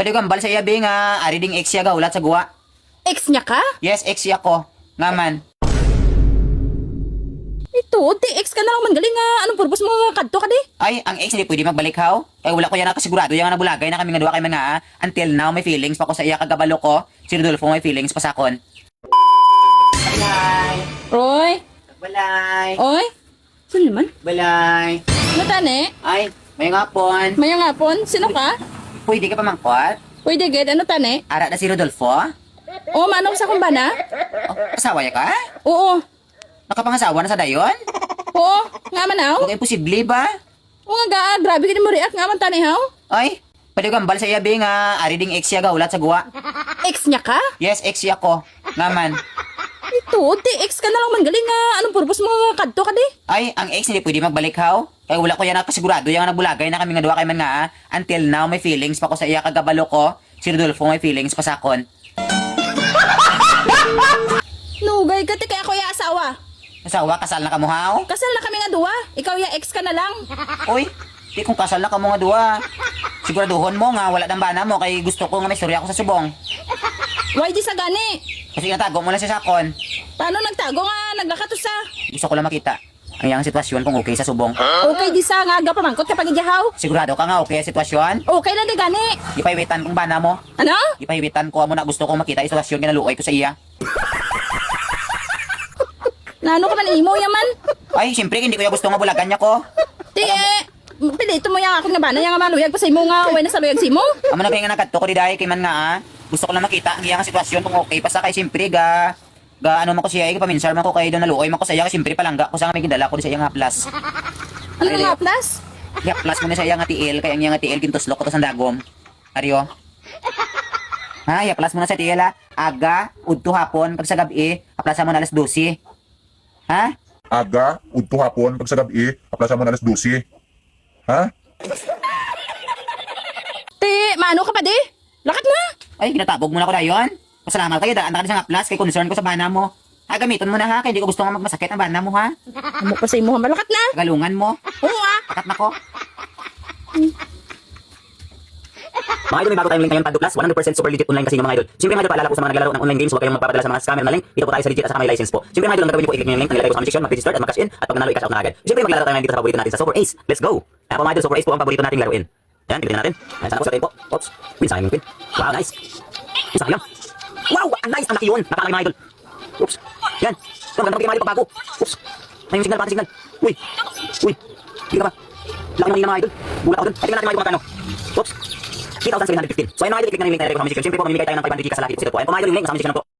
Pwede gambal sa iya, be, nga ari ding ex siya gaulat sa guwa. Ex niya ka? Yes, ex siya ko. Nga man. Ito, di ex ka na lang man galing nga. Anong purpose mo nga kadto ka di? Ay, ang ex hindi pwede magbalik haw. Kaya wala ko yan nakasigurado yung nabulagay na kami nga duwa kay mga until now may feelings pa ko sa iya kagabalo ko. Si Rodolfo may feelings pa sa akon. Balay. Roy? Balay. Oy? Sino naman? Balay. Ano tani? Ay, may ngapon. Mayang hapon? Sino ka? Pwede ka pa mangkot? Pwede ged, ano tani? Ara na si Rodolfo? Oo, manong sa kumbana? Oh, asawa ya ka? Oo. Nakapangasawa na sa dayon? Oo, nga manaw? Huwag imposible ba? Oo nga ga, grabe ka mo react nga man tani haw? Ay, pwede gambal sa iya, be, nga ari ding ex siya gaulat sa guwa. Ex niya ka? Yes, ex siya ko. Nga man. Ito, di ex ka na lang man galing nga. Anong purpose mo nga kadto ka di? Ay, ang ex hindi pwede magbalik haw. Kaya wala ko yan nakasigurado yung nabulagay na kami nga duwa kay man nga until now may feelings pa ko sa iya kagabalo ko. Si Rodolfo may feelings pa sa akon. Nugay ka ti kaya ako ya asawa. Asawa, kasal na ka mo haw? Kasal na kami nga duwa. Ikaw ya ex ka na lang. Uy, di kung kasal na ka mo nga duwa. Siguraduhon mo nga wala dang bana mo kay gusto ko nga may storya ako sa subong. Why di sa gani? Kasi natago mo lang siya sa akon. Paano nagtago nga? Naglakato sa. Gusto ko lang makita ang iyang sitwasyon kung okay sa subong. Okay di sa nga aga pamangkot kapag idihaw. Sigurado ka nga okay ang sitwasyon? Okay lang di gani. Ipahiwitan kong bana mo. Ano? Ipahiwitan ko amo na gusto kong makita ang sitwasyon kinaluoy ko sa iya. Nano ka man imo yaman? Ay, siyempre hindi ko yung gusto nga bulagan niya ko. Di pilito mo yang ako nga bana yang maluyag pa sa imo nga way na sa luyag si mo. Amo na kaya nga nagkadto ko di dahil kay man nga gusto ko lang makita ang iyang sitwasyon kung okay pa sa kay siyempre ga ano man ko siya ay paminsar man ko kay doon naluoy man ko sa iya kay siyempre palangga ko sa nga may gindala ko di sa iya nga plus. Ano nga plus? Ya plus mo na sa iya nga tiil kay ang iya nga tiil kintuslok ko to sa dagom. Aryo. Ha, ya plus mo na sa tiil ha. Aga, udto hapon pag sa gabi, aplasa mo na alas 12. Ha? Aga, udto hapon, pag sa gabi, aplasa mo na alas 12. Ha? Ti, maano ka pa di? Lakat na. Ay, ginatabog mo na ko dayon. Pasalamat kayo, daan ka sa nga plus kay concern ko sa bana mo. Ha, gamiton mo na ha, kay hindi ko gusto nga magmasakit ang bana mo ha. Amo pa sa imo ha, lakat na. Galungan mo. Oo ah. Takat na ko. Mga idol, may bago tayong link ngayon, Pando Plus, 100% super legit online casino mga idol. Siyempre mga idol, paalala po sa mga naglalaro ng online games, huwag kayong magpapadala sa mga scammer na link. Dito po tayo sa legit at saka may license po. Siyempre mga idol, ang gagawin niyo po, i-click niyo yung link, nilagay ko sa comment section, mag-register at mag-cash in, at pag nanalo, i-cash out na agad. Siyempre maglalaro tayo dito sa paborito natin sa Super Ace. Let's go! Kaya po mga idol, Super Ace po ang paborito nating laruin. Yan, pilitin natin. Ayan, sana po sa tayo po. Oops, win sa akin yung queen. Wow, nice. Win sa akin lang. Wow, ang nice, ang laki yun. Napakalaki mga idol. Oops, yan. Maganda magkimali pa bago. Oops, ayun yung signal, pati signal. Uy, uy, hindi ka ba? Laki ng mga idol. Bulak ako dun. Tingnan natin mga idol kung magkano. Oops. 3,715. So ayun mga idol, i-click na yung link na nilagay ko sa comment section. Siyempre po, mamimigay tayo ng 500 gigas sa Lucky Deposit po. Ayun po mga idol, yung link sa comment section na po.